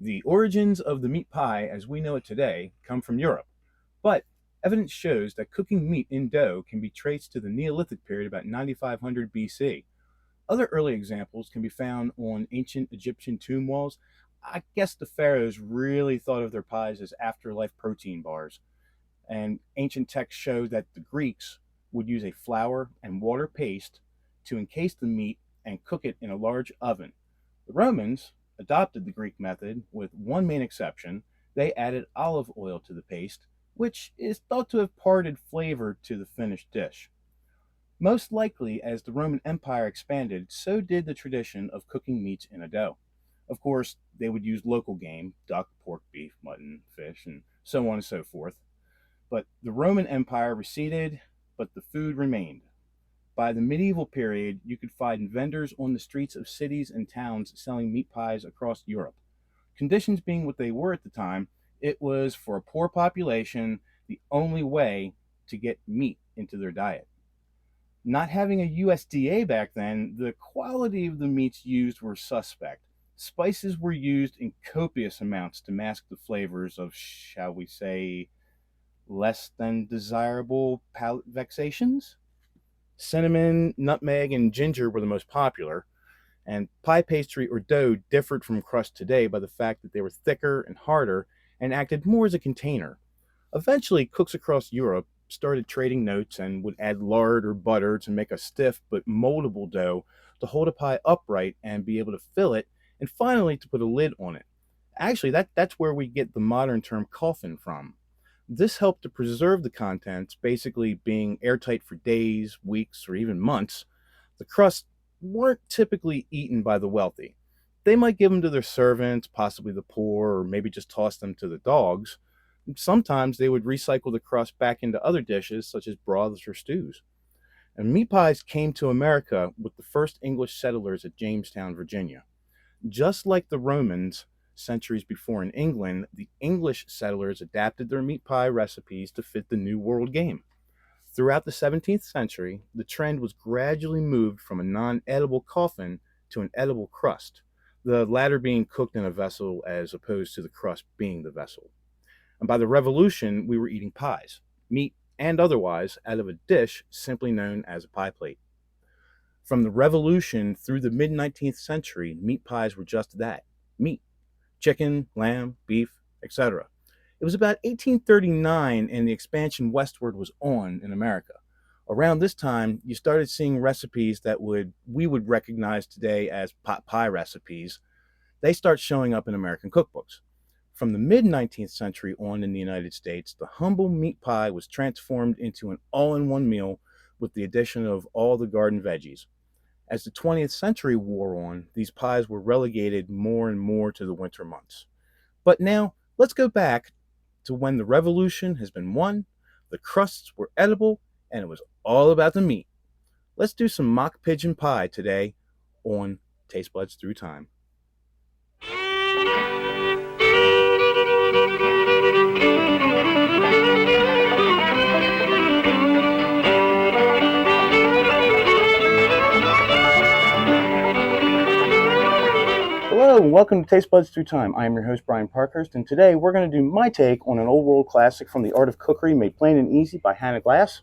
The origins of the meat pie as we know it today come from Europe, but evidence shows that cooking meat in dough can be traced to the Neolithic period about 9500 BC. Other early examples can be found on ancient Egyptian tomb walls. I guess the pharaohs really thought of their pies as afterlife protein bars, and ancient texts show that the Greeks would use a flour and water paste to encase the meat and cook it in a large oven. The Romans adopted the Greek method with one main exception. They added olive oil to the paste, which is thought to have imparted flavor to the finished dish. Most likely, as the Roman Empire expanded, so did the tradition of cooking meats in a dough. Of course, they would use local game, duck, pork, beef, mutton, fish, and so on and so forth. But the Roman Empire receded, but the food remained. By the medieval period, you could find vendors on the streets of cities and towns selling meat pies across Europe. Conditions being what they were at the time, it was for a poor population the only way to get meat into their diet. Not having a USDA back then, the quality of the meats used were suspect. Spices were used in copious amounts to mask the flavors of, shall we say, less than desirable palate vexations. Cinnamon, nutmeg, and ginger were the most popular, and pie pastry or dough differed from crust today by the fact that they were thicker and harder and acted more as a container. Eventually, cooks across Europe started trading notes and would add lard or butter to make a stiff but moldable dough to hold a pie upright and be able to fill it, and finally to put a lid on it. Actually, that's where we get the modern term coffin from. This helped to preserve the contents, basically being airtight for days, weeks, or even months. The crusts weren't typically eaten by the wealthy. They might give them to their servants, possibly the poor, or maybe just toss them to the dogs. Sometimes they would recycle the crust back into other dishes, such as broths or stews. And meat pies came to America with the first English settlers at Jamestown, Virginia. Just like the Romans centuries before in England, the English settlers adapted their meat pie recipes to fit the New World game. Throughout the 17th century, the trend was gradually moved from a non-edible coffin to an edible crust, the latter being cooked in a vessel as opposed to the crust being the vessel. And by the Revolution, we were eating pies, meat and otherwise, out of a dish simply known as a pie plate. From the Revolution through the mid-19th century, meat pies were just that, meat: chicken, lamb, beef, etc. It was about 1839 and the expansion westward was on in America. Around this time, you started seeing recipes that we would recognize today as pot pie recipes. They start showing up in American cookbooks. From the mid-19th century on in the United States, the humble meat pie was transformed into an all-in-one meal with the addition of all the garden veggies. As the 20th century wore on, these pies were relegated more and more to the winter months. But now, let's go back to when the revolution has been won, the crusts were edible, and it was all about the meat. Let's do some mock pigeon pie today on Taste Buds Through Time. Hello, and welcome to Taste Buds Through Time. I am your host, Brian Parkhurst, and today we're going to do my take on an old world classic from the art of cookery made plain and easy by Hannah Glass,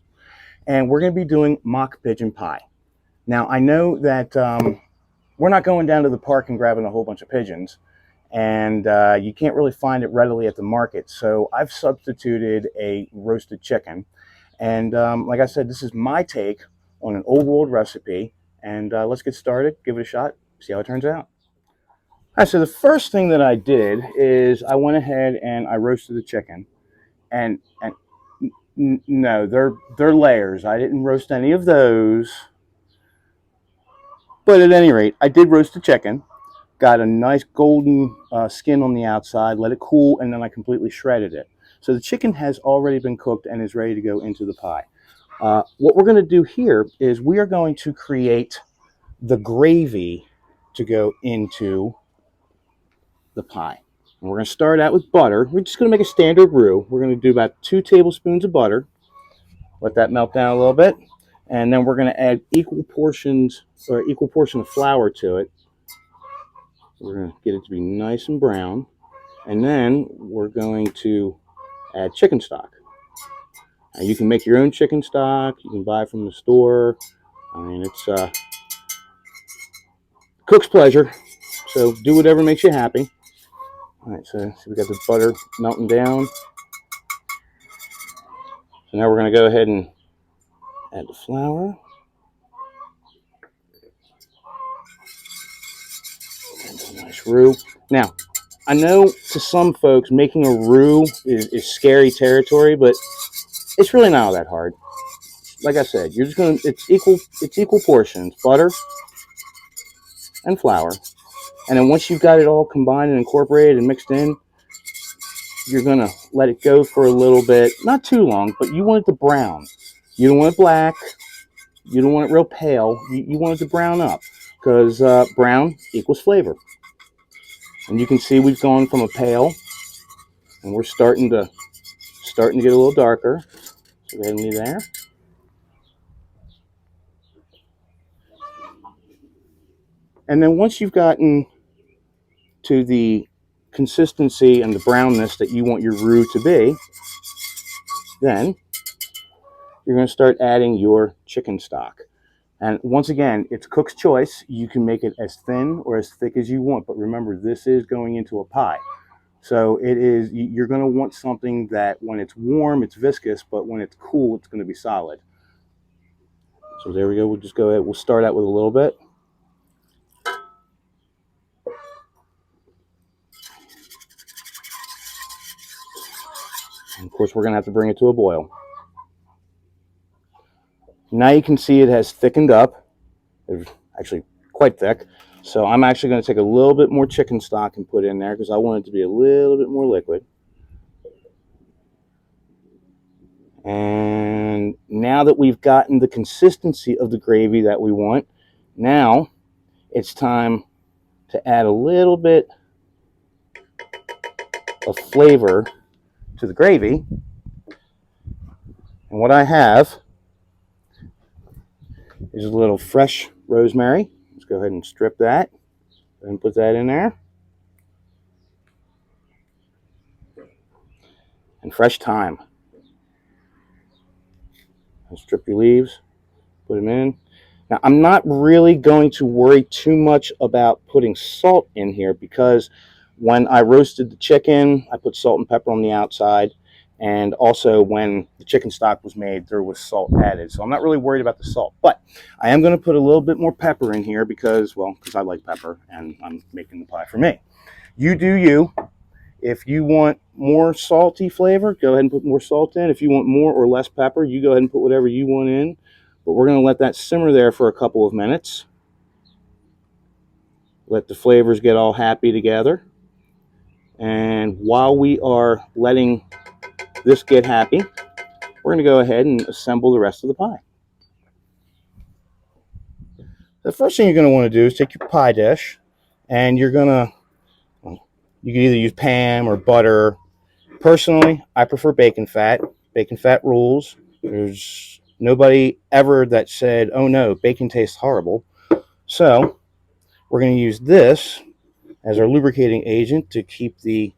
and we're going to be doing mock pigeon pie. Now, I know that we're not going down to the park and grabbing a whole bunch of pigeons, and you can't really find it readily at the market, so I've substituted a roasted chicken, and like I said, this is my take on an old world recipe, and let's get started, give it a shot, see how it turns out. All right, so the first thing that I did is I went ahead and I roasted the chicken, and no, they're layers. I didn't roast any of those, but at any rate, I did roast the chicken. Got a nice golden skin on the outside, let it cool, and then I completely shredded it. So the chicken has already been cooked and is ready to go into the pie. What we're going to do here is we are going to create the gravy to go into the pie. And we're going to start out with butter. We're just going to make a standard roux. We're going to do about 2 tablespoons of butter. Let that melt down a little bit. And then we're going to add equal portion of flour to it. We're going to get it to be nice and brown. And then we're going to add chicken stock. Now, you can make your own chicken stock. You can buy from the store. I mean, it's cook's pleasure. So do whatever makes you happy. All right, so we got the butter melting down. So now we're going to go ahead and add the flour. And a nice roux. Now, I know to some folks making a roux is scary territory, but it's really not all that hard. Like I said, you're just going to, it's equal portions, butter and flour. And then once you've got it all combined and incorporated and mixed in, you're going to let it go for a little bit, not too long, but you want it to brown. You don't want it black. You don't want it real pale. You want it to brown up, because brown equals flavor. And you can see we've gone from a pale, and we're starting to get a little darker. So go ahead and leave there. And then once you've gotten to the consistency and the brownness that you want your roux to be, then you're going to start adding your chicken stock. And once again, it's cook's choice. You can make it as thin or as thick as you want, but remember, this is going into a pie. So you're going to want something that when it's warm, it's viscous, but when it's cool, it's going to be solid. So there we go. We'll just go ahead. We'll start out with a little bit. And of course, we're going to have to bring it to a boil. Now you can see it has thickened up. It's actually quite thick. So I'm actually going to take a little bit more chicken stock and put in there because I want it to be a little bit more liquid. And now that we've gotten the consistency of the gravy that we want, now it's time to add a little bit of flavor to the gravy. And what I have is a little fresh rosemary. Let's go ahead and strip that and put that in there. And fresh thyme. And strip your leaves, put them in. Now, I'm not really going to worry too much about putting salt in here because when I roasted the chicken, I put salt and pepper on the outside. And also when the chicken stock was made, there was salt added. So I'm not really worried about the salt. But I am going to put a little bit more pepper in here because I like pepper and I'm making the pie for me. You do you. If you want more salty flavor, go ahead and put more salt in. If you want more or less pepper, you go ahead and put whatever you want in. But we're going to let that simmer there for a couple of minutes. Let the flavors get all happy together. And while we are letting this get happy, we're going to go ahead and assemble the rest of the pie. The first thing you're going to want to do is take your pie dish, and you can either use Pam or butter. Personally, I prefer bacon fat. Bacon fat rules. There's nobody ever that said, oh no, bacon tastes horrible. So we're going to use this as our lubricating agent to keep the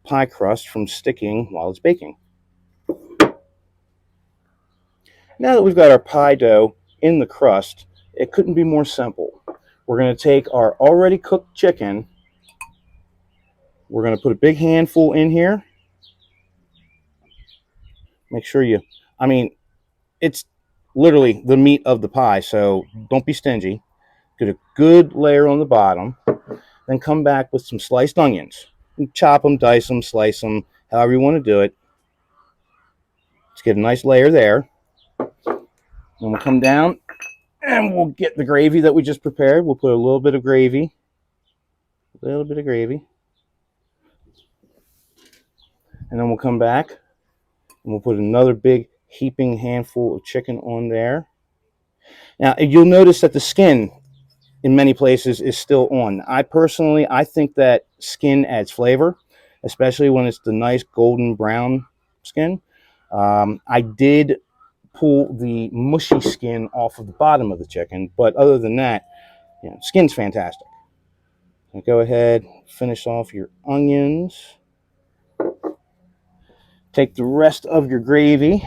pie crust from sticking while it's baking. Now that we've got our pie dough in the crust, it couldn't be more simple. We're going to take our already cooked chicken. We're going to put a big handful in here. Make sure it's literally the meat of the pie, so don't be stingy. Get a good layer on the bottom. Then come back with some sliced onions. You chop them, dice them, slice them, however you want to do it. Let's get a nice layer there. Then we'll come down and we'll get the gravy that we just prepared. We'll put a little bit of gravy. And then we'll come back and we'll put another big heaping handful of chicken on there. Now, you'll notice that the skin in many places is still on. I think that skin adds flavor, especially when it's the nice golden brown skin. I did pull the mushy skin off of the bottom of the chicken, but other than that, skin's fantastic. So go ahead, finish off your onions. Take the rest of your gravy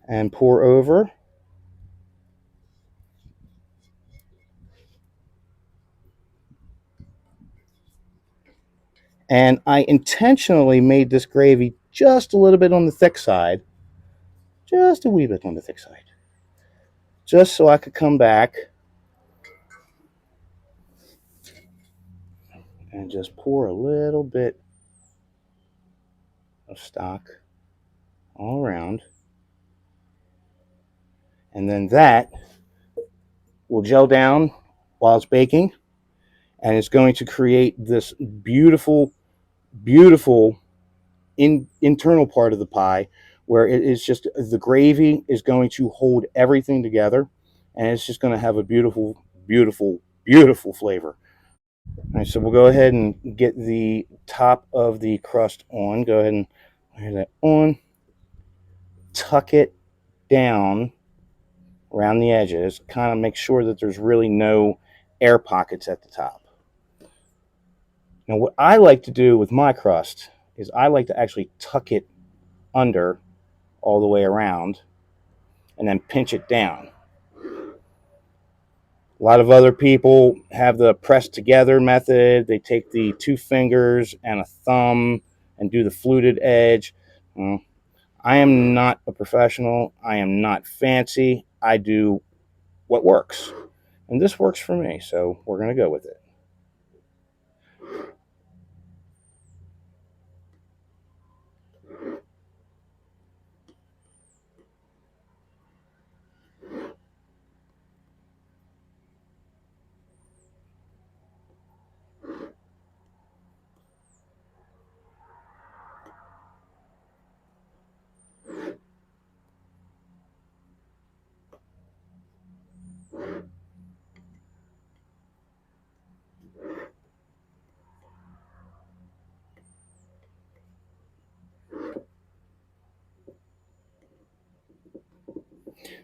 and pour over. And I intentionally made this gravy just a little bit on the thick side, just a wee bit on the thick side, just so I could come back and just pour a little bit of stock all around. And then that will gel down while it's baking, and it's going to create this beautiful, beautiful internal part of the pie where it is just the gravy is going to hold everything together, and it's just going to have a beautiful, beautiful, beautiful flavor. All right, so we'll go ahead and get the top of the crust on. Go ahead and lay that on. Tuck it down around the edges. Kind of make sure that there's really no air pockets at the top. Now, what I like to do with my crust is I like to actually tuck it under all the way around and then pinch it down. A lot of other people have the press together method. They take the 2 fingers and a thumb and do the fluted edge. I am not a professional. I am not fancy. I do what works. And this works for me, so we're going to go with it.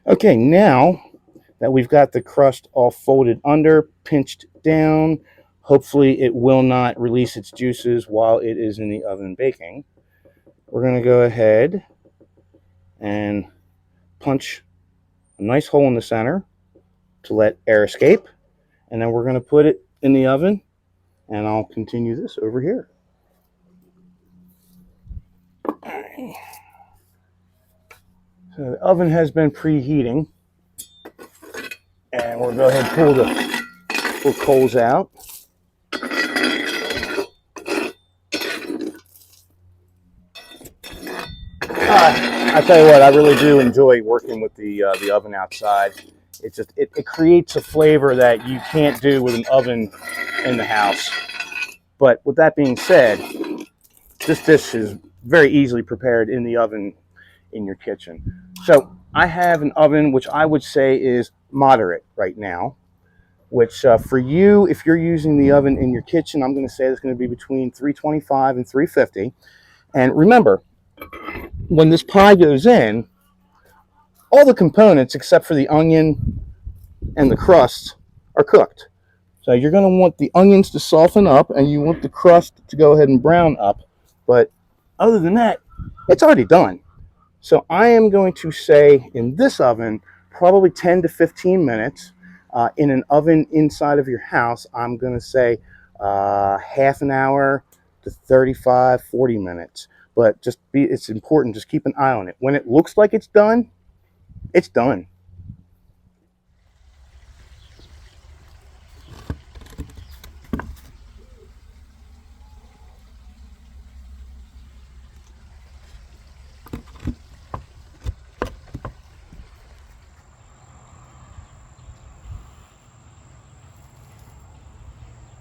Okay, now that we've got the crust all folded under, pinched down, hopefully it will not release its juices while it is in the oven baking. We're going to go ahead and punch a nice hole in the center to let air escape, and then we're going to put it in the oven, and I'll continue this over here. So the oven has been preheating, and we'll go ahead and pull the coals out. I tell you what, I really do enjoy working with the oven outside. It creates a flavor that you can't do with an oven in the house. But with that being said, this dish is very easily prepared in the oven in your kitchen. So I have an oven which I would say is moderate right now, which for you, if you're using the oven in your kitchen, I'm going to say it's going to be between 325 and 350. And remember, when this pie goes in, all the components except for the onion and the crust are cooked. So you're going to want the onions to soften up, and you want the crust to go ahead and brown up. But other than that, it's already done. So I am going to say in this oven, probably 10 to 15 minutes. In an oven inside of your house, I'm going to say half an hour to 35, 40 minutes. But it's important, just keep an eye on it. When it looks like it's done, it's done.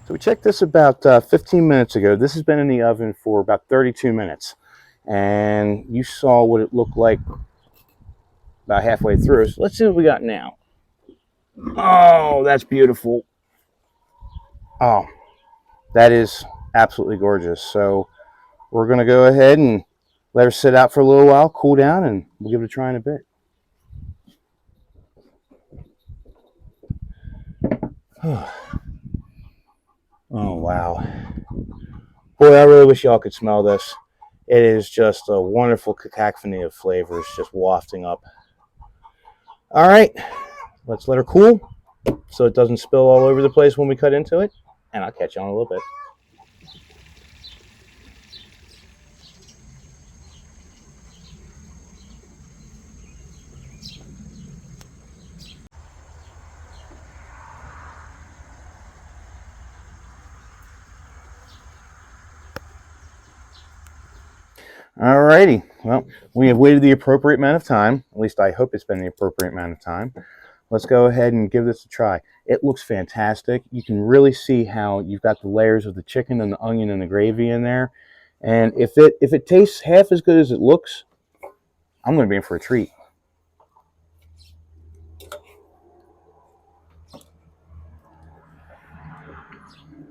So we checked this about 15 minutes ago. This has been in the oven for about 32 minutes. And you saw what it looked like about halfway through. So let's see what we got now. Oh, that's beautiful. Oh, that is absolutely gorgeous. So we're going to go ahead and let her sit out for a little while, cool down, and we'll give it a try in a bit. Oh, wow. Boy, I really wish y'all could smell this. It is just a wonderful cacophony of flavors just wafting up. All right, let's let her cool so it doesn't spill all over the place when we cut into it, and I'll catch you on a little bit. Alrighty, well, we have waited the appropriate amount of time. At least I hope it's been the appropriate amount of time. Let's go ahead and give this a try. It looks fantastic. You can really see how you've got the layers of the chicken and the onion and the gravy in there. And if it tastes half as good as it looks, I'm going to be in for a treat.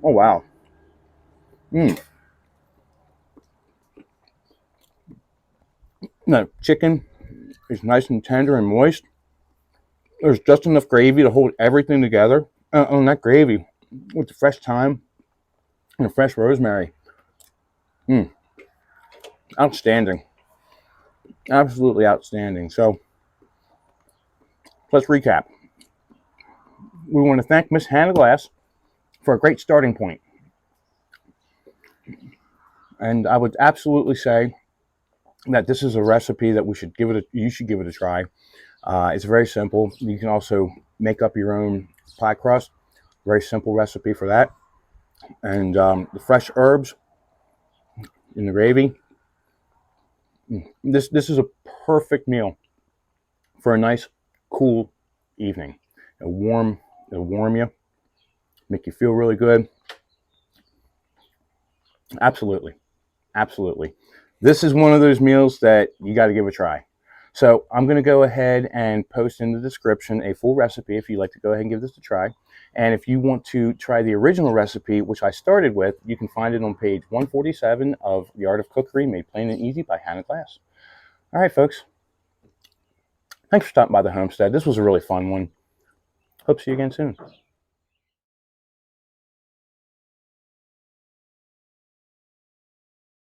Oh, wow. The chicken is nice and tender and moist. There's just enough gravy to hold everything together. On that gravy with the fresh thyme and the fresh rosemary. Outstanding. Absolutely outstanding. So let's recap. We want to thank Miss Hannah Glass for a great starting point. And I would absolutely say that this is a recipe that you should give it a try. It's very simple. You can also make up your own pie crust. Very simple recipe for that. And the fresh herbs in the gravy. This is a perfect meal for a nice, cool evening. It'll warm you, make you feel really good. Absolutely. Absolutely. This is one of those meals that you got to give a try. So I'm going to go ahead and post in the description a full recipe if you'd like to go ahead and give this a try. And if you want to try the original recipe, which I started with, you can find it on page 147 of The Art of Cookery, Made Plain and Easy by Hannah Glass. All right, folks. Thanks for stopping by the homestead. This was a really fun one. Hope to see you again soon.